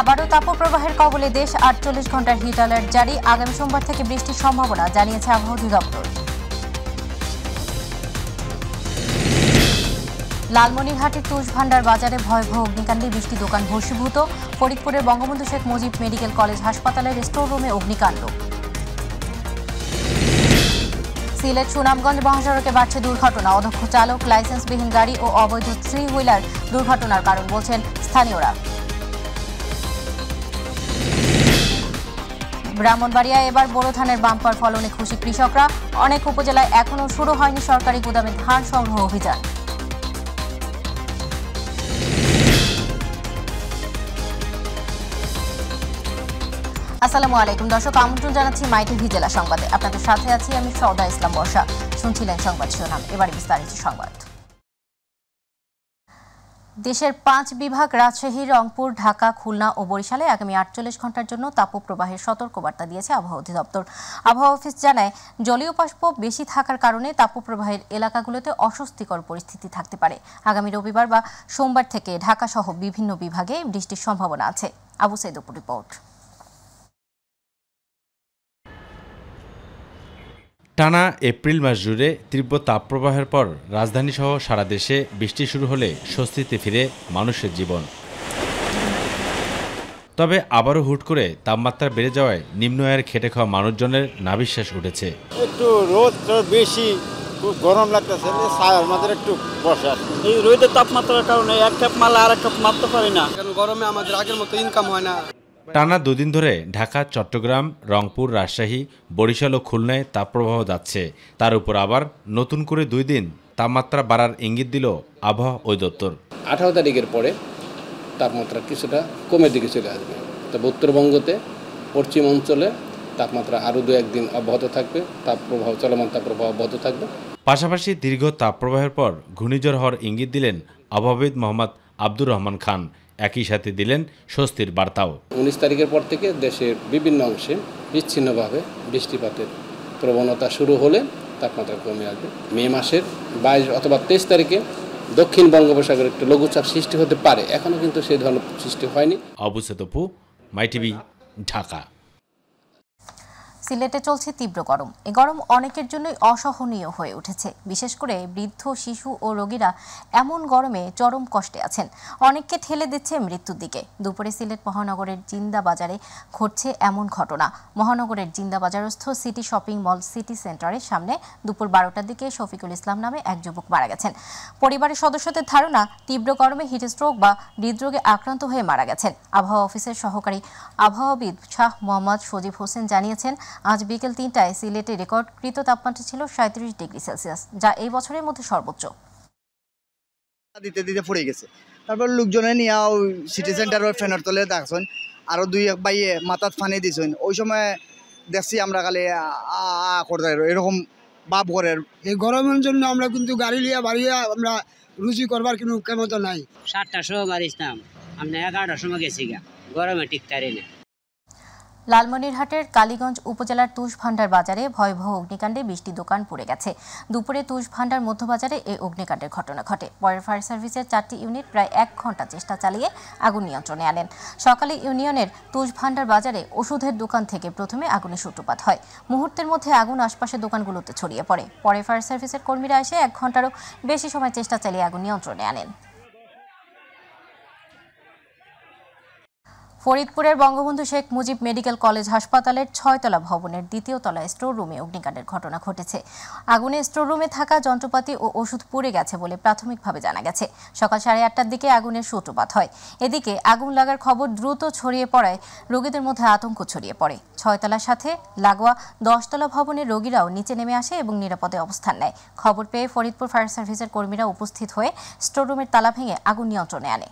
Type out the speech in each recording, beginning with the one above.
আবারও তাপপ্রবাহের কবলে দেশ, ৪৮ ঘন্টার হিট অ্যালার্ট জারি। আগামী সোমবার থেকে বৃষ্টির সম্ভাবনা জানিয়েছে আবহাওয়া অধিদপ্তর। লালমনিরহাটের তুষভান্ডার বাজারে ভয়াবহ অগ্নিকাণ্ডে ২০টি দোকান ভস্মীভূত। ফরিদপুরের বঙ্গবন্ধু শেখ মুজিব মেডিকেল কলেজ হাসপাতালের স্টোর রুমে অগ্নিকাণ্ড। সিলেট সুনামগঞ্জ মহাসড়কে বাড়ছে দুর্ঘটনা। অদক্ষ চালক, লাইসেন্সবিহীন গাড়ি ও অবৈধ থ্রি হুইলার দুর্ঘটনার কারণ বলছেন স্থানীয়রা। ব্রাহ্মণবাড়িয়ায় এবার বোরো ধানের বাম্পার ফলনে খুশি কৃষকরা। অনেক উপজেলায় এখনও শুরু হয়নি সরকারি গুদামে ধান সংগ্রহ অভিযান। আসসালামু আলাইকুম দর্শক, আমন্ত্রণ জানাচ্ছি মাই টিভি জেলা সংবাদে। আপনাদের সাথে আছি আমি সওদা ইসলাম বর্ষা। শুনছিলেন সংবাদ শিরোনাম, এবারে বিস্তারিত সংবাদ। দেশের ৫ বিভাগ রাজশাহী, রংপুর, ঢাকা, খুলনা ও বরিশালে আগামী ৪৮ ঘন্টার জন্য তাপপ্রবাহের সতর্কবার্তা দিয়েছে আবহাওয়া অধিদপ্তর। আবহাওয়া অফিস জানায়, জলীয় বাষ্প বেশি থাকার কারণে তাপপ্রবাহের এলাকাগুলোতে অস্বস্তিকর পরিস্থিতি থাকতে পারে। আগামী রবিবার বা সোমবার থেকে ঢাকা সহ বিভিন্ন বিভাগে বৃষ্টির সম্ভাবনা আছে। আবু সাইদুর রিপোর্ট। টানা এপ্রিল মাস জুড়ে তীব্র তাপপ্রবাহের পর রাজধানীসহ সারা দেশে বৃষ্টি শুরু হলে স্বস্তিতে ফিরে মানুষের জীবন। তবে আবারও হুট করে তাপমাত্রা বেড়ে যাওয়ায় নিম্ন আয়ের খেটে খাওয়া মানুষজনের নাভিশ্বাস উঠেছে। একটু রোদ বেশি, খুব গরম লাগতেছে, ছায়ার মাঝে একটু বসা। এই রোদের তাপমাত্রার কারণে এক কাপ মাল আর এক কাপ মারতে পারি না, কারণ গরমে আমাদের আগের মতো ইনকাম হয় না। টানা দুদিন ধরে ঢাকা, চট্টগ্রাম, রংপুর, রাজশাহী, বরিশাল ও খুলনায় তাপপ্রবাহ যাচ্ছে। তার উপর আবার নতুন করে 2 দিন তাপমাত্রা বাড়ার ইঙ্গিত দিল আবহাওয়া অধিদপ্তর। 18 তারিখের পরে তাপমাত্রা কিছুটা কমের দিকে চলে আসবে। তবে উত্তরবঙ্গতে, পশ্চিম অঞ্চলে তাপমাত্রা আরও 2-1 দিন অব্যাহত থাকবে। চলমান তাপপ্রবাহ অব্যাহত থাকবে। পাশাপাশি দীর্ঘ তাপপ্রবাহের পর ঘূর্ণিঝড় হওয়ার ইঙ্গিত দিলেন আবহাওয়াবিদ মোহাম্মদ আব্দুর রহমান খান। একই সাথে দিলেন স্বস্তির বার্তাও। 19 তারিখের পর থেকে দেশের বিভিন্ন অংশে বিচ্ছিন্নভাবে বৃষ্টিপাতের প্রবণতা শুরু হলে তাপমাত্রা কমে আসবে। মে মাসের 22 অথবা 23 তারিখে দক্ষিণ বঙ্গোপসাগরে একটু লঘুচাপ সৃষ্টি হতে পারে। এখনও কিন্তু সেই ধরনের সৃষ্টি হয়নি। আবু সাইদুর, মাই টিভি, ঢাকা। সিলেটে চলছে তীব্র গরম। এই গরম অনেকের জন্যই অসহনীয় হয়ে উঠেছে। বিশেষ করে বৃদ্ধ, শিশু ও রোগীরা এমন গরমে চরম কষ্টে আছেন। অনেককে ঠেলে দিচ্ছে মৃত্যুর দিকে। দুপুরে সিলেট মহানগরের জিন্দা বাজারে ঘটছে এমন ঘটনা। মহানগরের জিন্দা বাজারস্থ সিটি শপিং মল সিটি সেন্টারের সামনে দুপুর 12টার দিকে শফিকুল ইসলাম নামে এক যুবক মারা গেছেন। পরিবারের সদস্যদের ধারণা, তীব্র গরমে হিটস্ট্রোক বা হৃদরোগে আক্রান্ত হয়ে মারা গেছেন। আবহাওয়া অফিসের সহকারী আবহাওয়াবিদ শাহ মোহাম্মদ সজীব হোসেন জানিয়েছেন, আজ বিকেল 3টায় সিলেটে রেকর্ডকৃত তাপমাত্রা ছিল 37 ডিগ্রি সেলসিয়াস, যা এই বছরের মধ্যে সর্বোচ্চ। দিতে দিতে পড়ে গেছে। তারপর লোকজনে নিয়ে সিটি সেন্টারের ফ্যানের তলে দেখছেন, আরো 2-1 বাইয়ে মাথাত ফানি দিয়েছেন। ওই সময় দেখছি আমরা খালি করতে এরকম ভাব করে। এই গরমের জন্য আমরা কিন্তু গাড়ি লিয়ে বাড়িয়ে আমরা রুচি করবার কোনো ক্ষমতা নাই। 7টার সময় বাড়িছিলাম, আমরা 11টার সময় গেছি গা, গরমে টিকতারি না। লালমনিরহাটের কালীগঞ্জ উপজেলার তুষভান্ডার বাজারে ভয়াবহ অগ্নিকাণ্ডে 20টি দোকান পুড়ে গেছে। দুপুরে তুষভান্ডার মধ্যবাজারে এই অগ্নিকাণ্ডের ঘটনা ঘটে। পরে ফায়ার সার্ভিসের 4টি ইউনিট প্রায় 1 ঘন্টা চেষ্টা চালিয়ে আগুন নিয়ন্ত্রণে আনেন। সকালে ইউনিয়নের তুষভান্ডার বাজারে ওষুধের দোকান থেকে প্রথমে আগুনের সূত্রপাত হয়। মুহূর্তের মধ্যে আগুন আশপাশের দোকানগুলোতে ছড়িয়ে পড়ে। পরে ফায়ার সার্ভিসের কর্মীরা এসে 1 ঘন্টারও বেশি সময় চেষ্টা চালিয়ে আগুন নিয়ন্ত্রণে আনেন। ফরিদপুরের বঙ্গবন্ধু শেখ মুজিব মেডিকেল কলেজ হাসপাতালের 6তলা ভবনের 2য় তলায় স্টোর রুমে অগ্নিকাণ্ডের ঘটনা ঘটেছে। আগুনে স্টোর রুমে থাকা যন্ত্রপাতি ও ওষুধ পুড়ে গেছে বলে প্রাথমিকভাবে জানা গেছে। সকাল 8:30টার দিকে আগুনের সূত্রপাত হয়। এদিকে আগুন লাগার খবর দ্রুত ছড়িয়ে পড়ায় রোগীদের মধ্যে আতঙ্ক ছড়িয়ে পড়ে। 6তলার সাথে লাগোয়া 10তলা ভবনের রোগীরাও নিচে নেমে আসে এবং নিরাপদে অবস্থান নেয়। খবর পেয়ে ফরিদপুর ফায়ার সার্ভিসের কর্মীরা উপস্থিত হয়ে স্টোর রুমের তালা ভেঙে আগুন নিয়ন্ত্রণে আনে।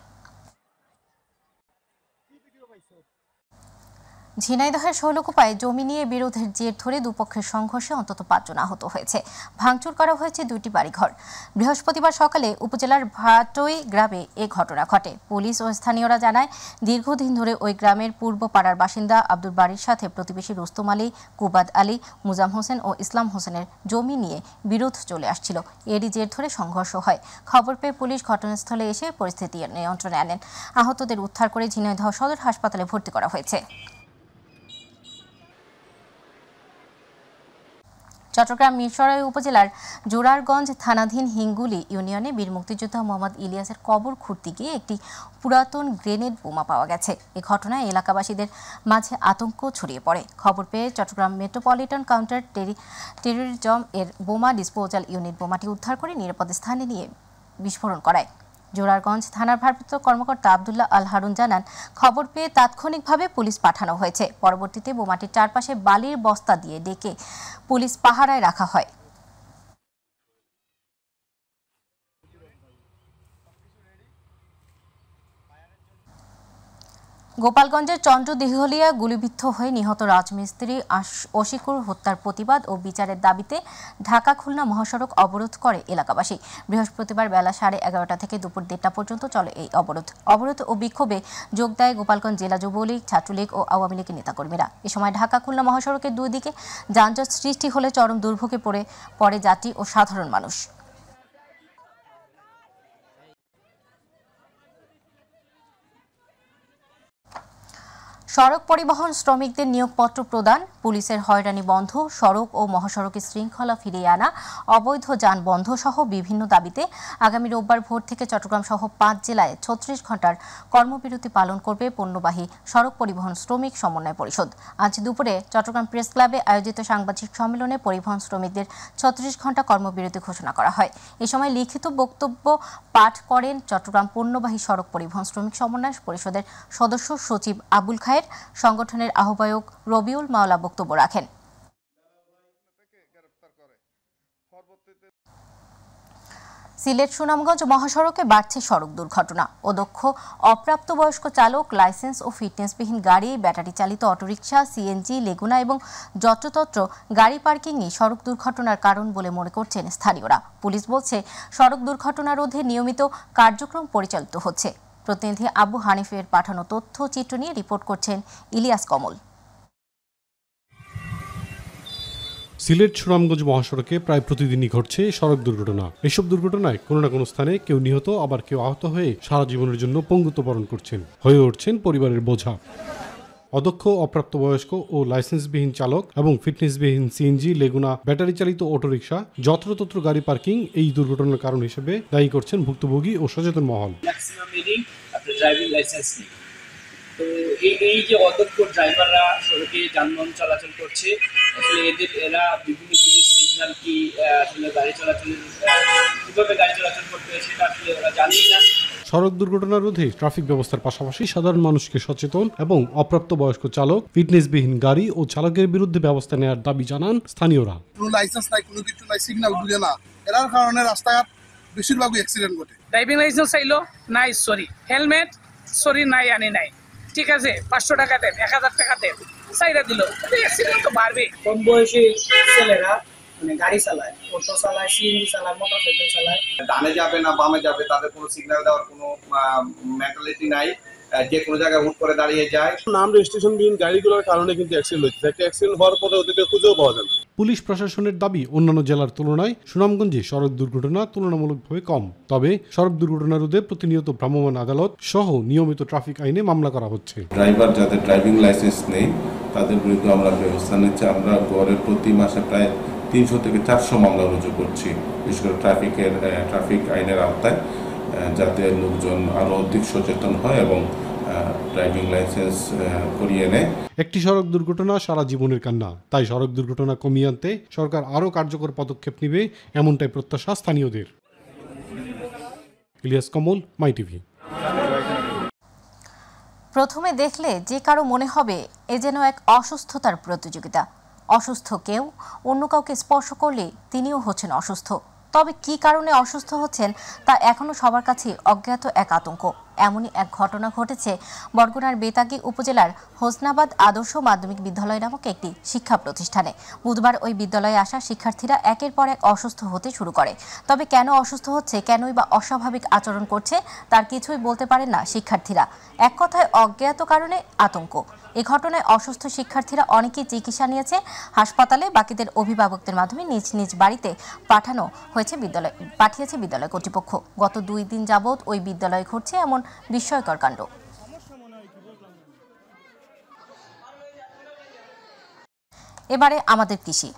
ঝিনাইদহের শৈলকুপায় জমি নিয়ে বিরোধের জের ধরে দুপক্ষের সংঘর্ষে অন্তত ৫ জন আহত হয়েছে। ভাঙচুর করা হয়েছে ২টি বাড়িঘর। বৃহস্পতিবার সকালে উপজেলার ভাটই গ্রামে এ ঘটনা ঘটে। পুলিশ ও স্থানীয়রা জানায়, দীর্ঘদিন ধরে ওই গ্রামের পূর্ব পাড়ার বাসিন্দা আব্দুল বাড়ির সাথে প্রতিবেশী রুস্তম আলী, কুবাদ আলী, মুজাম হোসেন ও ইসলাম হোসেনের জমি নিয়ে বিরোধ চলে আসছিল। এরই জের ধরে সংঘর্ষ হয়। খবর পেয়ে পুলিশ ঘটনাস্থলে এসে পরিস্থিতি নিয়ন্ত্রণে আনেন। আহতদের উদ্ধার করে ঝিনাইদহ সদর হাসপাতালে ভর্তি করা হয়েছে। চট্টগ্রাম মিরসরাই উপজেলার জোরারগঞ্জ থানাধীন হিঙ্গুলি ইউনিয়নে বীর মুক্তিযোদ্ধা মোহাম্মদ ইলিয়াসের কবর খুঁড়তে গিয়ে একটি পুরাতন গ্রেনেড বোমা পাওয়া গেছে। এ ঘটনায় এলাকাবাসীদের মাঝে আতঙ্ক ছড়িয়ে পড়ে। খবর পেয়ে চট্টগ্রাম মেট্রোপলিটন কাউন্টার টেররিজম এর বোমা ডিসপোজাল ইউনিট বোমাটি উদ্ধার করে নিরাপদ স্থানে নিয়ে বিস্ফোরণ করায়। জোরারগঞ্জ থানার ভারপ্রাপ্ত কর্মকর্তা আব্দুল্লাহ আল হারুন জানান, খবর পেয়ে তাৎক্ষণিকভাবে পুলিশ পাঠানো হয়েছে। পরবর্তীতে বোমাটির চারপাশে বালির বস্তা দিয়ে ডেকে পুলিশ পাহারায় রাখা হয়। গোপালগঞ্জের চন্দ্রদিঘলিয়া গুলিবিদ্ধ হয়ে নিহত রাজমিস্ত্রি অশিকুর হত্যার প্রতিবাদ ও বিচারের দাবিতে ঢাকা খুলনা মহাসড়ক অবরোধ করে এলাকাবাসী। বৃহস্পতিবার বেলা 11:30 থেকে দুপুর 1:30 পর্যন্ত চলে এই অবরোধ ও বিক্ষোভে যোগ দেয় গোপালগঞ্জ জেলা যুবলীগ, ছাত্রলীগ ও আওয়ামী লীগের নেতাকর্মীরা। এ সময় ঢাকা খুলনা মহাসড়কের দুই দিকে যানজট সৃষ্টি হলে চরম দুর্ভোগে পড়ে যাত্রী ও সাধারণ মানুষ। সড়ক পরিবহন শ্রমিকদের নিয়োগপত্র প্রদান, পুলিশের হয়রানি বন্ধ, সড়ক ও মহাসড়কে শৃঙ্খলা ফিরিয়ে আনা, অবৈধ যান বন্ধ সহ বিভিন্ন দাবিতে আগামী রোববার ভোর থেকে চট্টগ্রাম সহ 5 জেলায় 36 ঘণ্টার কর্মবিরতি পালন করবে পণ্যবাহী সড়ক পরিবহন শ্রমিক সমন্বয় পরিষদ। আজ দুপুরে চট্টগ্রাম প্রেস ক্লাবে আয়োজিত সাংবাদিক সম্মেলনে পরিবহন শ্রমিকদের 36 ঘণ্টা কর্মবিরতি ঘোষণা করা হয়। এ সময় লিখিত বক্তব্য পাঠ করেন চট্টগ্রাম পণ্যবাহী সড়ক পরিবহন শ্রমিক সমন্বয় পরিষদের সদস্য সচিব আবুল খায়ের। সংগঠনের আহ্বায়ক রবিউল মাওলা বক্তব্য রাখেন। সিলেট সুনামগঞ্জ মহাসড়কে বাড়ছে সড়ক দুর্ঘটনা। অদক্ষ অপ্রাপ্তবয়স্ক চালক, লাইসেন্স ও ফিটনেসবিহীন গাড়ি, ব্যাটারি চালিত অটোরিকশা, সিএনজি, লেগুনা এবং যত্রতত্র গাড়ি পার্কিংই সড়ক দুর্ঘটনার কারণ বলে মনে করছেন স্থানীয়রা। পুলিশ বলছে, সড়ক দুর্ঘটনা রোধে নিয়মিত কার্যক্রম পরিচালিত হচ্ছে। প্রতিনিধি আবু হানিফের পাঠানো তথ্য চিত্র নিয়ে রিপোর্ট করছেন ইলিয়াস কমল। সিলেট সুনামগঞ্জ মহাসড়কে প্রায় প্রতিদিনই ঘটছে সড়ক দুর্ঘটনা। এসব দুর্ঘটনায় কোনো না কোনো স্থানে কেউ নিহত, আবার কেউ আহত হয়ে সারা জীবনের জন্য পঙ্গুত্ব বরণ করছেন, হয়ে উঠছেন পরিবারের বোঝা। অদক্ষ অপ্রাপ্তবয়স্ক ও লাইসেন্সবিহীন চালক এবং ফিটনেসবিহীন সিএনজি, লেগুনা, ব্যাটারি চালিত অটোরিকশা, যত্রতত্র গাড়ি পার্কিং এই দুর্ঘটনার কারণ হিসেবে দায়ী করছেন ভুক্তভোগী ও সচেতন মহল। ড্রাইভিং লাইসেন্স নেই, তো এই যে অদক্ষ ড্রাইভাররা সড়কে যানবাহন চলাচল করছে, আসলে এরা বিভিন্ন পুলিশ সিগন্যাল কি আসলে গাড়ি চলাচলের কিভাবে গাড়ি চলাচল করতে হয় সেটা আসলে ওরা জানেই না। সড়ক দুর্ঘটনা রোধে ট্রাফিক ব্যবস্থার পাশাপাশি সাধারণ মানুষকে সচেতন এবং অপ্রাপ্তবয়স্ক চালক, ফিটনেসবিহীন গাড়ি ও চালকের বিরুদ্ধে ব্যবস্থা নেওয়ার দাবি জানান স্থানীয়রা। কোনো লাইসেন্স নাই, কোনো কিছু নাই, সিগন্যাল বুঝে না, এর কারণে রাস্তাঘাট বেশিরভাগই অ্যাক্সিডেন্ট ঘটে। ড্রাইভিং লাইসেন্স চাইলো নাই, সরি হেলমেট, সরি নাই, আনি নাই, ঠিক আছে 500 টাকা দেন, 1000 টাকা দেন, চাইরা দিল, অ্যাক্সিডেন্ট তো বাড়বে। কম বয়সী ছেলেরা মানে গাড়ি চালায়, অটো চালায়, সিএনজি চালায়, মোটরসাইকেল চালায়, ডানে যাবে না বামে যাবে তাদের কোনো সিগন্যাল দেওয়ার কোনো মেন্টালিটি নাই, যে কোনো জায়গায় হুট করে দাঁড়িয়ে যায়। নাম রেজিস্ট্রেশনবিহীন গাড়িগুলোর কারণে কিন্তু অ্যাক্সিডেন্ট হচ্ছে। একটা অ্যাক্সিডেন্ট হওয়ার পরে ওদেরকে খুঁজেও পাওয়া যায় না। পুলিশ প্রশাসনের দাবি, অন্যান্য জেলার তুলনায় সুনামগঞ্জে সড়ক দুর্ঘটনা তুলনামূলকভাবে কম। তবে সড়ক দুর্ঘটনা রোধে প্রতিনিয়ত ভ্রাম্যমাণ আদালত সহ নিয়মিত ট্রাফিক আইনে মামলা করা হচ্ছে। ড্রাইভার যাদের ড্রাইভিং লাইসেন্স নেই তাদের বিরুদ্ধে আমরা ব্যবস্থা নিচ্ছি। আমরা গড়ে প্রতি মাসে প্রায় 300 থেকে 400 মামলা রুজু করছি, বিশেষ করে ট্রাফিক আইনের আওতায়, যাতে লোকজন আরো অধিক সচেতন হয় এবং ড্রাইভিং লাইসেন্স করিয়ে নেয়। একটি সড়ক দুর্ঘটনা সারা জীবনের কান্না, তাই সড়ক দুর্ঘটনা কমিয়ে আনতে সরকার আরও কার্যকর পদক্ষেপ নেবে, এমনটাই প্রত্যাশা স্থানীয়দের। ইলিয়াস কমল, মাই টিভি। প্রথমে দেখলে যে কারো মনে হবে এ যেন এক অসুস্থতার প্রতিযোগিতা। অসুস্থ কেউ অন্য কাউকে স্পর্শ করলে তিনিও হচ্ছেন অসুস্থ। তবে কি কারণে অসুস্থ হচ্ছেন তা এখনো সবার কাছে অজ্ঞাত এক আতঙ্ক। এমনই এক ঘটনা ঘটেছে বরগুনার বেতাগী উপজেলার হোসনাবাদ আদর্শ মাধ্যমিক বিদ্যালয় নামক একটি শিক্ষা প্রতিষ্ঠানে। বুধবার ওই বিদ্যালয়ে আসা শিক্ষার্থীরা একের পর এক অসুস্থ হতে শুরু করে। তবে কেন অসুস্থ হচ্ছে, কেনই বা অস্বাভাবিক আচরণ করছে তার কিছুই বলতে পারেন না শিক্ষার্থীরা। এক কথায় অজ্ঞাত কারণে আতঙ্ক। এই ঘটনায় অসুস্থ শিক্ষার্থীরা অনেকেই চিকিৎসা নিয়েছে হাসপাতালে, বাকিদের অভিভাবকদের মাধ্যমে নিজ নিজ বাড়িতে পাঠিয়েছে বিদ্যালয় কর্তৃপক্ষ। গত 2 দিন যাবৎ ওই বিদ্যালয়ে ঘটছে এমন বিস্ময়কর কাণ্ড। এবারে আমাদের কৃষি।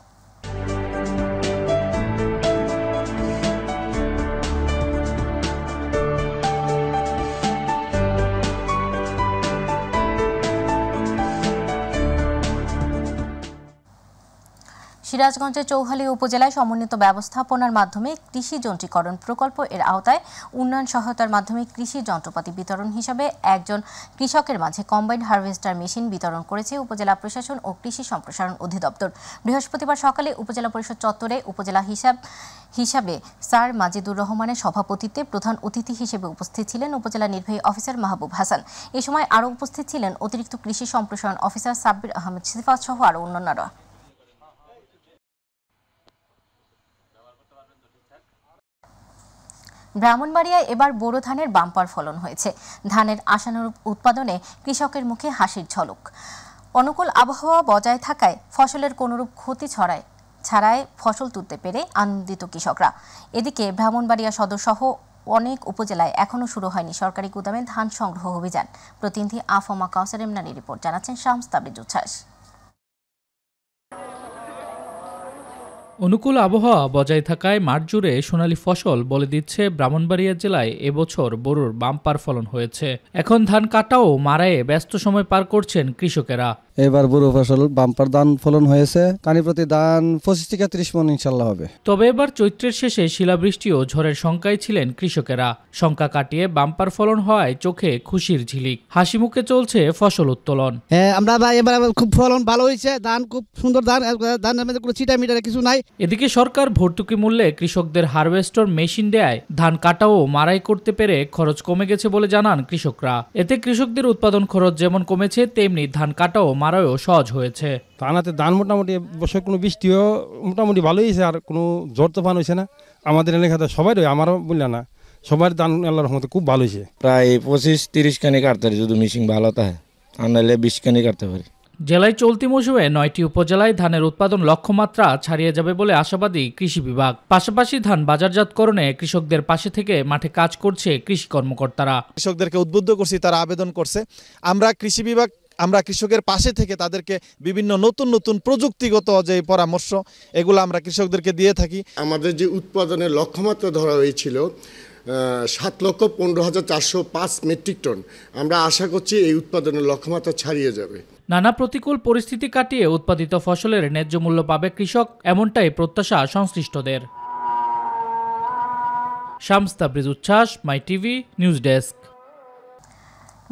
সিরাজগঞ্জের চৌহালি উপজেলায় সমন্বিত ব্যবস্থাপনার মাধ্যমে কৃষি যন্ত্রীকরণ প্রকল্প এর আওতায় উন্নয়ন সহায়তার মাধ্যমে কৃষি যন্ত্রপাতি বিতরণ হিসাবে একজন কৃষকের মাঝে কম্বাইন্ড হারভেস্টার মেশিন বিতরণ করেছে উপজেলা প্রশাসন ও কৃষি সম্প্রসারণ অধিদপ্তর। বৃহস্পতিবার সকালে উপজেলা পরিষদ চত্বরে উপজেলা হিসাবে স্যার মাজিদুর রহমানের সভাপতিত্বে প্রধান অতিথি হিসেবে উপস্থিত ছিলেন উপজেলা নির্বাহী অফিসার মাহবুব হাসান। এ সময় আরও উপস্থিত ছিলেন অতিরিক্ত কৃষি সম্প্রসারণ অফিসার সাব্বির আহমেদ সিফাত সহ আরও অন্যান্যরা। ব্রাহ্মণবাড়িয়ায় এবার বোরো ধানের বাম্পার ফলন হয়েছে। ধানের আশানুরূপ উৎপাদনে কৃষকের মুখে হাসির ঝলক। অনুকূল আবহাওয়া বজায় থাকায় ফসলের কোনরূপ ক্ষতি ছাড়াই ফসল তুলতে পেরে আনন্দিত কৃষকরা। এদিকে ব্রাহ্মণবাড়িয়া সদর সহ অনেক উপজেলায় এখনও শুরু হয়নি সরকারি গুদামে ধান সংগ্রহ অভিযান। প্রতিনিধি আফমা কাউসার ইমরানী রিপোর্ট জানাচ্ছেন শামস তাবরিজ উচ্ছ্বাস। অনুকূল আবহাওয়া বজায় থাকায় মাঠ জুড়ে সোনালী ফসল বলে দিচ্ছে ব্রাহ্মণবাড়িয়া জেলায় এবছর বোরোর বাম্পার ফলন হয়েছে। এখন ধান কাটা ও মাড়াইয়ে ব্যস্ত সময় পার করছেন কৃষকেরা। এবার বোরো ফসল বাম্পার ধান ফলন হয়েছে, কানি প্রতি ধান 25 থেকে 30 মণ ইনশাল্লাহ হবে। তবে এবার চৈত্রের শেষে শিলাবৃষ্টি ও ঝড়ের শঙ্কায় ছিলেন কৃষকেরা। শঙ্কা কাটিয়ে বাম্পার ফলন হওয়ায় চোখে খুশির ঝিলিক, হাসি মুখে চলছে ফসল উত্তোলন। হ্যাঁ, আমরা এবার খুব ফলন ভালো হয়েছে, ধান খুব সুন্দর, ধানের মধ্যে কোনো চিটা মিটার কিছু নাই। এদিকে সরকার ভর্তুকি মূল্যে কৃষকদের হারভেস্টর মেশিন দেয় টান কাটা ও মাড়াই করতে পেরে খরচ কমে গেছে বলে জানান কৃষকরা। এতে কৃষকদের উৎপাদন খরচ যেমন কমেছে, তেমনি ধান কাটা ও মাড়াইও সহজ হয়েছে। টানাতে ধান মোটামুটি বছর কোনো বৃষ্টিও মোটামুটি ভালো হয়েছে, আর কোনো ঝড় তুফান হয়েছে না। আমাদের এলাকাতে সবাই আমারও বললাম না, সবার ধান আল্লাহর রহমতে খুব ভালো হয়েছে। প্রায় 25-30 কানি কাটতে পারি, যদি মেশিন ভালো থাকে আর নাহলে 20 কানি কাটতে পারি। জেলায় চলতি মৌসুমে 9টি উপজেলায় ধানের উৎপাদন লক্ষ্যমাত্রা ছাড়িয়ে যাবে বলে আশাবাদী কৃষি বিভাগ। পাশাপাশি ধান বাজারজাতকরণে কৃষকদের পাশে থেকে মাঠে কাজ করছে কৃষি কর্মকর্তারা। কৃষকদেরকে উদ্বুদ্ধ করছি, তারা আবেদন করছে। আমরা কৃষি বিভাগ কৃষকের পাশে থেকে তাদেরকে বিভিন্ন নতুন প্রযুক্তিগত যে পরামর্শ, এগুলো আমরা কৃষকদেরকে দিয়ে থাকি। আমাদের যে উৎপাদনের লক্ষ্যমাত্রা ধরা হয়েছিল 7,15,405 মেট্রিক টন, আমরা আশা করছি এই উৎপাদনের লক্ষ্যমাত্রা ছাড়িয়ে যাবে। নানা প্রতিকূল পরিস্থিতি কাটিয়ে উৎপাদিত ফসলের ন্যায্য মূল্য পাবে কৃষক, এমনটাই প্রত্যাশা সংশ্লিষ্টদের। শামস তাবরিজ উচ্ছ্বাস, মাই টিভি নিউজ ডেস্ক।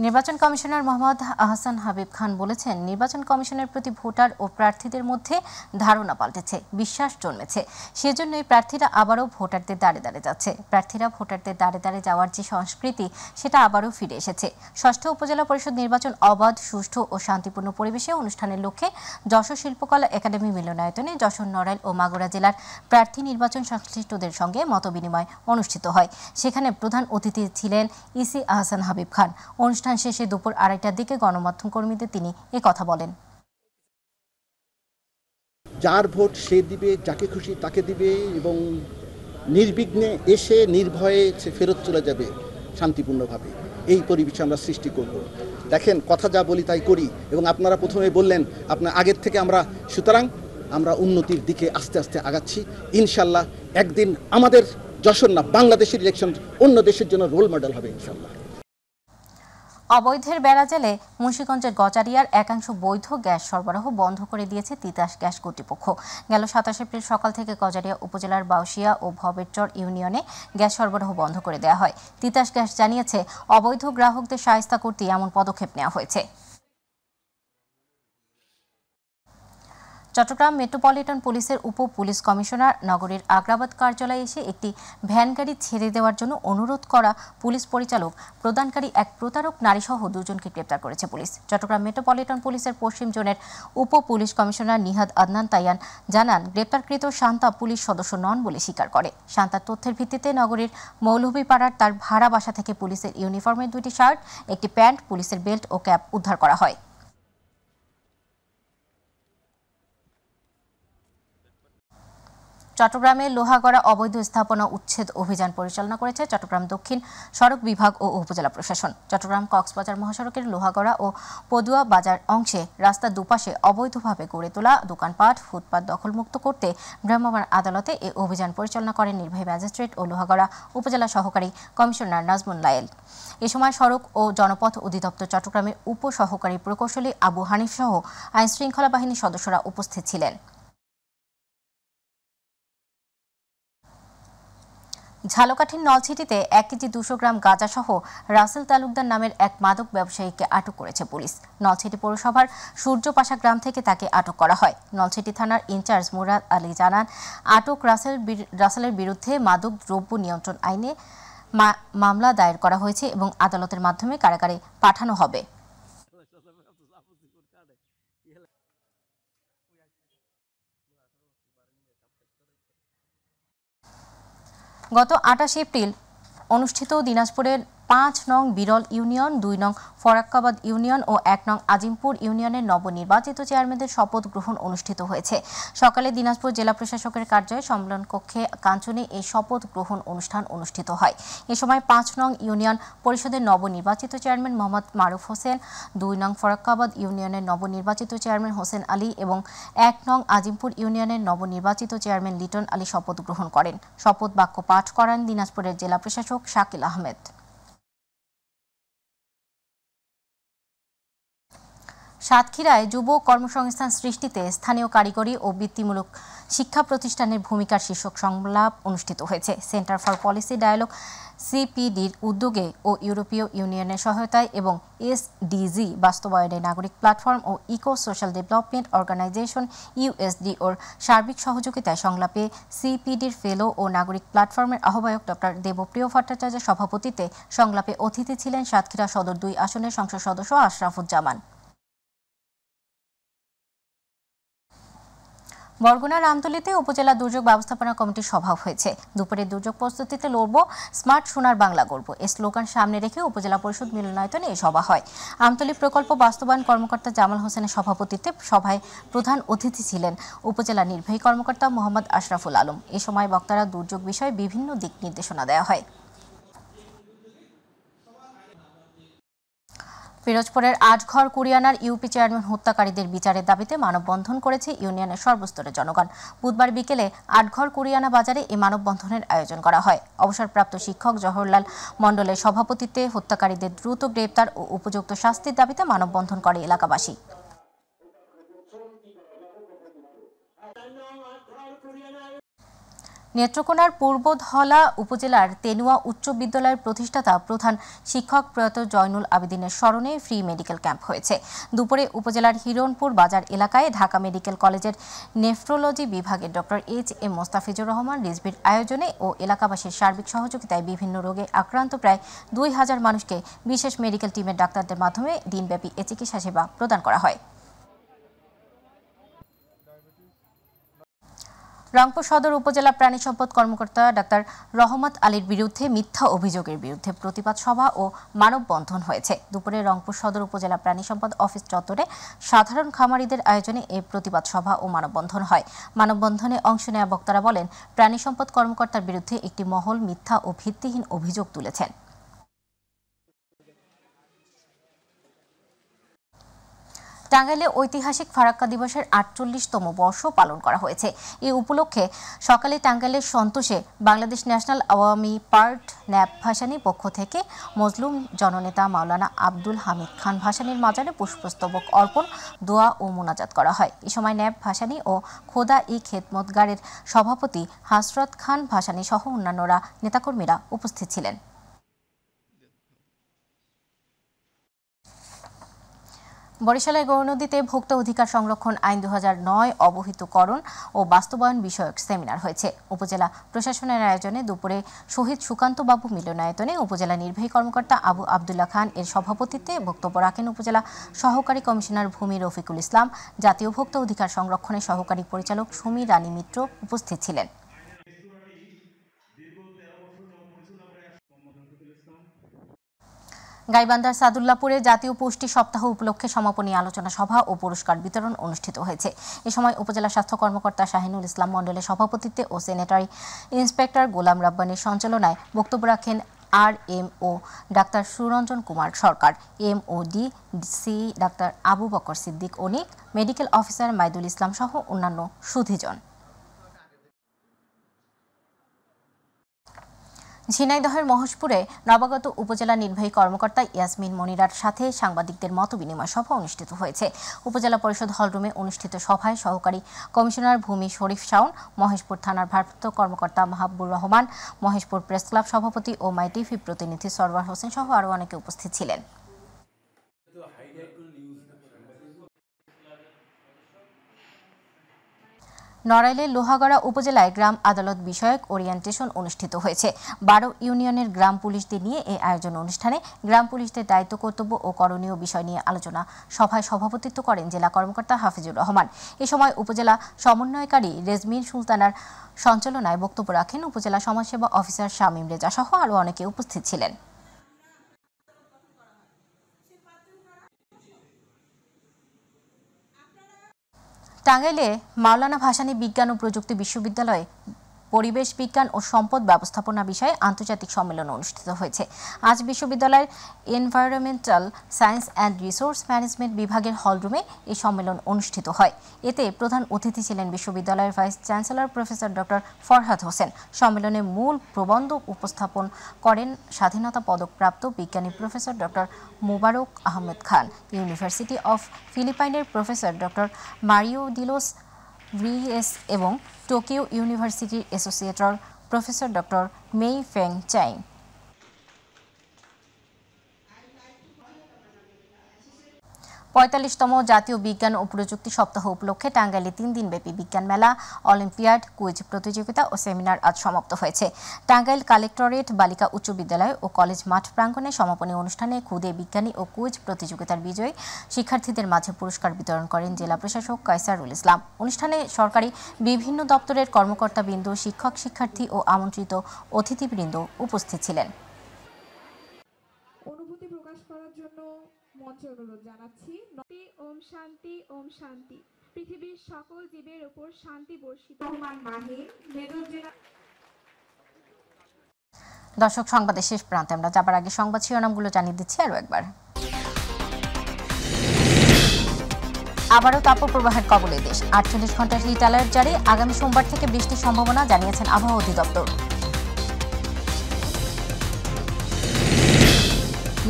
নির্বাচন কমিশনার মোহাম্মদ আহসান হাবিব খান বলেছেন, নির্বাচন কমিশনের প্রতি ভোটার ও প্রার্থীদের মধ্যে ধারণা পাল্টেছে, বিশ্বাস জন্মেছে। সেজন্যই প্রার্থীরা আবারও ভোটারদের দ্বারে দ্বারে যাচ্ছে। প্রার্থীরা ভোটারদের দ্বারে দ্বারে যাওয়ার যে সংস্কৃতি, সেটা আবারও ফিরে এসেছে। 6ষ্ঠ উপজেলা পরিষদ নির্বাচন অবাধ, সুষ্ঠু ও শান্তিপূর্ণ পরিবেশে অনুষ্ঠানের লক্ষ্যে যশোর শিল্পকলা একাডেমি মিলনায়তনে যশোর, নড়াইল ও মাগুরা জেলার প্রার্থী নির্বাচন সংশ্লিষ্টদের সঙ্গে মতবিনিময় অনুষ্ঠিত হয়। সেখানে প্রধান অতিথি ছিলেন ইসি আহসান হাবিব খান। অনুষ্ঠান শেষে দুপুর 2:30টার দিকে গণমাধ্যম কর্মীদের তিনি কথা বলেন। যার ভোট সে দিবে, যাকে খুশি তাকে দিবে এবং নির্বিঘ্নে এসে নির্ভয়ে সে ফেরত চলে যাবে শান্তিপূর্ণভাবে। এই পরিবেশ আমরা সৃষ্টি করব। দেখেন, কথা যা বলি তাই করি, এবং আপনারা প্রথমে বললেন আপনার আগের থেকে আমরা, সুতরাং আমরা উন্নতির দিকে আস্তে আস্তে আগাচ্ছি। ইনশাল্লাহ একদিন আমাদের যশোর না, বাংলাদেশের ইলেকশন অন্য দেশের জন্য রোল মডেল হবে ইনশাল্লাহ। অবৈধের বেড়া জেলে মুন্সিগঞ্জের গজারিয়ার একাংশ বৈধ গ্যাস সরবরাহ বন্ধ করে দিয়েছে তিতাস গ্যাস কর্তৃপক্ষ। গেল 27 এপ্রিল সকাল থেকে গজারিয়া উপজেলার বাউশিয়া ও ভবেরচর ইউনিয়নে গ্যাস সরবরাহ বন্ধ করে দেওয়া হয়। তিতাস গ্যাস জানিয়েছে, অবৈধ গ্রাহকদের শায়েস্তা করতে এমন পদক্ষেপ নেওয়া হয়েছে। চট্টগ্রাম মেট্রোপলিটন পুলিশের উপ পুলিশ কমিশনার নগরীর আগ্রাবাদ কার্যালয়ে এসে একটি ভ্যান গাড়ি ছেড়ে দেওয়ার জন্য অনুরোধ করা পুলিশ পরিচালক প্রদানকারী এক প্রতারক নারীসহ দুজনকে গ্রেপ্তার করেছে পুলিশ। চট্টগ্রাম মেট্রোপলিটন পুলিশের পশ্চিম জোনের উপ পুলিশ কমিশনার নিহাদ আদনান তাইয়ান জানান, গ্রেপ্তারকৃত শান্তা পুলিশ সদস্য নন বলে স্বীকার করে। শান্তার তথ্যের ভিত্তিতে নগরীর মৌলভীপাড়ার তার ভাড়া বাসা থেকে পুলিশের ইউনিফর্মের 2টি শার্ট, একটি প্যান্ট, পুলিশের বেল্ট ও ক্যাপ উদ্ধার করা হয়। চট্টগ্রামে লোহাগড়া অবৈধ স্থাপনা উচ্ছেদ অভিযান পরিচালনা করেছে চট্টগ্রাম দক্ষিণ সড়ক বিভাগ ও উপজেলা প্রশাসন। চট্টগ্রাম কক্সবাজার মহাসড়কের লোহাগড়া ও পদুয়া বাজার অংশে রাস্তার দুপাশে অবৈধভাবে গড়ে তোলা দোকানপাট, ফুটপাত দখলমুক্ত করতে ভ্রাম্যমাণ আদালতে এই অভিযান পরিচালনা করেন নির্বাহী ম্যাজিস্ট্রেট ও লোহাগড়া উপজেলা সহকারী কমিশনার নাজমুল লায়েল। এ সময় সড়ক ও জনপথ অধিদপ্তর চট্টগ্রামের উপ সহকারী প্রকৌশলী আবু হানিফ সহ আইন শৃঙ্খলা বাহিনীর সদস্যরা উপস্থিত ছিলেন। ঝালকাঠির নলছিটিতে 1 কেজি 200 গ্রাম গাঁজা সহ রাসেল তালুকদার নামের এক মাদক ব্যবসায়ীকে আটক করেছে পুলিশ। নলছিটি পৌরসভার সূর্যপাশা গ্রাম থেকে তাকে আটক করা হয়। নলছিটি থানার ইনচার্জ মুরাদ আলী জানান, আটক রাসেলের বিরুদ্ধে মাদক দ্রব্য নিয়ন্ত্রণ আইনে মামলা দায়ের করা হয়েছে এবং আদালতের মাধ্যমে কারাগারে পাঠানো হবে। গত 28 এপ্রিল অনুষ্ঠিত দিনাজপুরের 5 নং বিরল ইউনিয়ন, 2 নং ফরাক্কাবাদ ইউনিয়ন ও 1 নং আজিমপুর ইউনিয়নের নবনির্বাচিত চেয়ারম্যানদের শপথ গ্রহণ অনুষ্ঠিত হয়েছে। সকালে দিনাজপুর জেলা প্রশাসকের কার্যালয়ে সম্মেলন কক্ষে কাঞ্চনে এই শপথ গ্রহণ অনুষ্ঠান অনুষ্ঠিত হয়। এ সময় 5 নং ইউনিয়ন পরিষদের নবনির্বাচিত চেয়ারম্যান মোহাম্মদ মারুফ হোসেন, 2 নং ফরাক্কাবাদ ইউনিয়নের নবনির্বাচিত চেয়ারম্যান হোসেন আলী এবং 1 নং আজিমপুর ইউনিয়নের নবনির্বাচিত চেয়ারম্যান লিটন আলী শপথ গ্রহণ করেন। শপথ বাক্য পাঠ করান দিনাজপুরের জেলা প্রশাসক শাকিল আহমেদ। সাতক্ষীরায় যুব কর্মসংস্থান সৃষ্টিতে স্থানীয় কারিগরি ও বৃত্তিমূলক শিক্ষা প্রতিষ্ঠানের ভূমিকার শীর্ষক সংলাপ অনুষ্ঠিত হয়েছে। সেন্টার ফর পলিসি ডায়ালগ সিপিডির উদ্যোগে ও ইউরোপীয় ইউনিয়নের সহায়তায় এবং এসডিজি বাস্তবায়নে নাগরিক প্ল্যাটফর্ম ও ইকো সোশ্যাল ডেভেলপমেন্ট অর্গানাইজেশন ইউএসডিওর সার্বিক সহযোগিতায় সংলাপে সিপিডির ফেলো ও নাগরিক প্ল্যাটফর্মের আহ্বায়ক ডক্টর দেবপ্রিয় ভট্টাচার্যের সভাপতিত্বে সংলাপে অতিথি ছিলেন সাতক্ষীরা সদর 2 আসনের সংসদ সদস্য আশরাফুজ্জামান। বরগুনার আমতলীতে উপজেলা দুর্যোগ ব্যবস্থাপনা কমিটির সভা হয়েছে। দুপুরে দুর্যোগ প্রস্তুতিতে লড়ব, স্মার্ট সোনার বাংলা গড়ব এই স্লোগান সামনে রেখে উপজেলা পরিষদ মিলনায়তনে এই সভা হয়। আমতলী প্রকল্প বাস্তবায়ন কর্মকর্তা জামাল হোসেনের সভাপতিত্বে সভায় প্রধান অতিথি ছিলেন উপজেলা নির্বাহী কর্মকর্তা মোহাম্মদ আশরাফুল আলম। এ সময় বক্তারা দুর্যোগ বিষয়ে বিভিন্ন দিক নির্দেশনা দেওয়া হয়। পিরোজপুরের আটঘর কুরিয়ানার ইউপি চেয়ারম্যান হত্যাকারীদের বিচারের দাবিতে মানববন্ধন করেছে ইউনিয়নের সর্বস্তরের জনগণ। বুধবার বিকেলে আটঘর কুরিয়ানা বাজারে এই মানববন্ধনের আয়োজন করা হয়। অবসরপ্রাপ্ত শিক্ষক জওহরলাল মণ্ডলের সভাপতিত্বে হত্যাকারীদের দ্রুত গ্রেপ্তার ও উপযুক্ত শাস্তির দাবিতে মানববন্ধন করে এলাকাবাসী। নেত্রকোনার পূর্বধলা উপজেলার তেনুয়া উচ্চ বিদ্যালয়ের প্রতিষ্ঠাতা প্রধান শিক্ষক প্রয়াত জয়নুল আবেদিনের স্মরণে ফ্রি মেডিকেল ক্যাম্প হয়েছে। দুপুরে উপজেলার হিরণপুর বাজার এলাকায় ঢাকা মেডিকেল কলেজের নেফ্রোলজি বিভাগের ডক্টর এইচ.এম. মোস্তাফিজুর রহমান রিজভির আয়োজনে ও এলাকাবাসীর সার্বিক সহযোগিতায় বিভিন্ন রোগে আক্রান্ত প্রায় 2000 মানুষকে বিশেষ মেডিকেল টিমের ডাক্তারদের মাধ্যমে দিনব্যাপী এ চিকিৎসা সেবা প্রদান করা হয়। রংপুর সদর উপজেলা প্রাণী সম্পদ কর্মকর্তা ডাক্তার রহমত আলীর বিরুদ্ধে মিথ্যা অভিযোগের বিরুদ্ধে প্রতিবাদ সভা ও মানববন্ধন হয়েছে। দুপুরে রংপুর সদর উপজেলা প্রাণী সম্পদ অফিস চত্বরে সাধারণ খামারিদের আয়োজনে এই প্রতিবাদ সভা ও মানববন্ধন হয়। মানববন্ধনে অংশ নেওয়া বক্তারা বলেন, প্রাণী সম্পদ কর্মকর্তার বিরুদ্ধে একটি মহল মিথ্যা ও ভিত্তিহীন অভিযোগ তুলেছেন। টাঙ্গাইলে ঐতিহাসিক ফারাক্কা দিবসের 48তম বর্ষ পালন করা হয়েছে। এই উপলক্ষে সকালে টাঙ্গাইলের সন্তোষে Bangladesh national Awami party NAP Bhashani পক্ষ থেকে মজলুম জননেতা মাওলানা আব্দুল হামিদ খান ভাসানীর মাজারে পুষ্পস্তবক অর্পণ, দোয়া ও মোনাজাত করা হয়। এ সময় ন্যাপ ভাসানী ও খোদা ই খেদমতগারের সভাপতি হাসরত খান ভাসানী সহ অন্যান্যরা নেতাকর্মীরা উপস্থিত ছিলেন। বরিশালের গৌরনদীতে ভোক্তা অধিকার সংরক্ষণ আইন 2009 অবহিতকরণ ও বাস্তবায়ন বিষয়ক সেমিনার হয়েছে। উপজেলা প্রশাসনের আয়োজনে দুপুরে শহীদ সুকান্ত বাবু মিলনায়তনে উপজেলা নির্বাহী কর্মকর্তা আবু আবদুল্লাহ খান এর সভাপতিত্বে বক্তব্য রাখেন উপজেলা সহকারী কমিশনার ভূমি রফিকুল ইসলাম। জাতীয় ভোক্তা অধিকার সংরক্ষণের সহকারী পরিচালক সুমি রানী মিত্র উপস্থিত ছিলেন। গাইবান্ধার সাদুল্লাপুরে জাতীয় পুষ্টি সপ্তাহ উপলক্ষে সমাপনী আলোচনা সভা ও পুরস্কার বিতরণ অনুষ্ঠিত হয়েছে। এ সময় উপজেলা স্বাস্থ্য কর্মকর্তা শাহিনুল ইসলাম মণ্ডলের সভাপতিত্বে ও সেনেটারি ইন্সপেক্টর গোলাম রাব্বানীর সঞ্চালনায় বক্তব্য রাখেন RMO doctor Suranjan Kumar Sarkar, MOD C doctor Abu Bakar Siddique Anik, medical officer Maidul Islam সহ অন্যান্য সুধীজন। ঝিনাইদহের মহেশপুরে নবাগত উপজেলা নির্বাহী কর্মকর্তা ইয়াসমিন মনিরার সাথে সাংবাদিকদের মতবিনিময় সভা অনুষ্ঠিত হয়েছে। উপজেলা পরিষদ হলরুমে অনুষ্ঠিত সভায় সহকারী কমিশনার ভূমি শরীফ শাওন, মহেশপুর থানার ভারপ্রাপ্ত কর্মকর্তা মাহাবুর রহমান, মহেশপুর প্রেস ক্লাব সভাপতি ও মাই টিভি প্রতিনিধি সরওয়ার হোসেন সহ আরও অনেকে উপস্থিত ছিলেন। নড়াইলের লোহাগড়া উপজেলায় গ্রাম আদালত বিষয়ক ওরিয়েন্টেশন অনুষ্ঠিত হয়েছে। 12 ইউনিয়নের গ্রাম পুলিশদের নিয়ে এই আয়োজন অনুষ্ঠানে গ্রাম পুলিশদের দায়িত্ব কর্তব্য ও করণীয় বিষয় নিয়ে আলোচনা সভায় সভাপতিত্ব করেন জেলা কর্মকর্তা হাফিজুর রহমান। এ সময় উপজেলা সমন্বয়কারী রেজমিন সুলতানার সঞ্চালনায় বক্তব্য রাখেন উপজেলা সমাজসেবা অফিসার শামীম রেজা সহ আরও অনেকে উপস্থিত ছিলেন। টাঙ্গাইলে মাওলানা ভাসানী বিজ্ঞান ও প্রযুক্তি বিশ্ববিদ্যালয়ে পরিবেশ বিজ্ঞান ও সম্পদ ব্যবস্থাপনা বিষয়ে আন্তর্জাতিক সম্মেলন অনুষ্ঠিত হয়েছে। আজ বিশ্ববিদ্যালয়ের environmental science and resource management বিভাগের হলরুমে এই সম্মেলন অনুষ্ঠিত হয়। এতে প্রধান অতিথি ছিলেন বিশ্ববিদ্যালয়ের vice chancellor professor doctor Farhad Hossain. সম্মেলনে মূল প্রবন্ধ উপস্থাপন করেন স্বাধীনতা পদকপ্রাপ্ত বিজ্ঞানী professor doctor Mobarak Ahmed Khan, university of ফিলিপাইনের professor doctor Mario Delos VS এবং টোকিও ইউনিভার্সিটির অ্যাসোসিয়েটর professor doctor Mei Feng Chaing. 45তম জাতীয় বিজ্ঞান ও প্রযুক্তি সপ্তাহ উপলক্ষে টাঙ্গাইলে 3 দিনব্যাপী বিজ্ঞান মেলা, অলিম্পিয়াড, কুইজ প্রতিযোগিতা ও সেমিনার আজ সমাপ্ত হয়েছে। টাঙ্গাইল কালেক্টরেট বালিকা উচ্চ বিদ্যালয় ও কলেজ মাঠ প্রাঙ্গণে সমাপনী অনুষ্ঠানে খুদে বিজ্ঞানী ও কুইজ প্রতিযোগিতার বিজয়ী শিক্ষার্থীদের মাঝে পুরস্কার বিতরণ করেন জেলা প্রশাসক কায়সারুল ইসলাম। অনুষ্ঠানে সরকারি বিভিন্ন দপ্তরের কর্মকর্তাবৃন্দ, শিক্ষক শিক্ষার্থী ও আমন্ত্রিত অতিথিবৃন্দ উপস্থিত ছিলেন। অনুভূতি প্রকাশ করার জন্য মঞ্চে অনুরোধ জানাচ্ছি। ওম শান্তি, ওম শান্তি। পৃথিবীর সকল জীবের উপর শান্তি বর্ষিত। রহমান মাহির, মেজর জেনারেল। দর্শক, সংবাদের শেষ প্রান্তে আমরা যাবার আগে সংবাদ শিরোনামগুলো জানিয়ে দিচ্ছি আরও একবার। আবারও তাপপ্রবাহের কবলে দেশ, 48 ঘন্টার হিট অ্যালার্ট জারি। আগামী সোমবার থেকে বৃষ্টির সম্ভাবনা জানিয়েছেন আবহাওয়া অধিদপ্তর।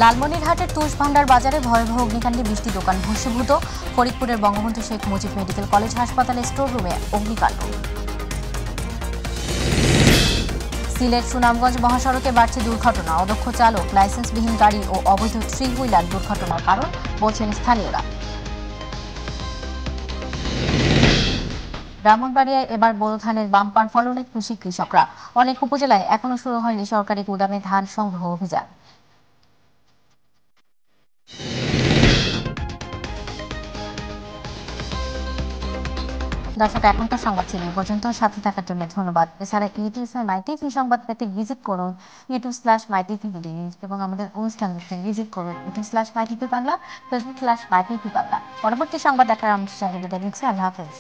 লালমনিরহাটের তুষ ভান্ডার বাজারে ভয়াবহ অগ্নিকাণ্ডে 20টি দোকান ভস্মীভূত। ফরিদপুরের বঙ্গবন্ধু শেখ মুজিব মেডিকেল কলেজ হাসপাতালের স্টোর রুমে অগ্নিকাণ্ড। সিলেট সুনামগঞ্জ মহাসড়কে বাড়ছে দুর্ঘটনা। অদক্ষ চালক, লাইসেন্সবিহীন গাড়ি ও অবৈধ থ্রি হুইলার দুর্ঘটনার কারণ বলছেন স্থানীয়রা। ব্রাহ্মণবাড়িয়ায় এবার বোরো ধানের বাম্পার ফলনে খুশি কৃষকরা। অনেক উপজেলায় এখনো শুরু হয়নি সরকারি গুদামে ধান সংগ্রহ অভিযান। দর্শক, এখনকার সংবাদ ছিল এই পর্যন্ত। সাথে থাকার জন্য ধন্যবাদ। এছাড়া মাইটিভি সংবাদ পেতে ভিজিট করুন youtube/mytvnews এবং আমাদের অনুষ্ঠান ভিজিট করুন youtube/mytvবাংলা, facebook/mytvবাংলা। পরবর্তী সংবাদ দেখার আমরা বিদায় নিচ্ছি। আল্লাহ হাফেজ।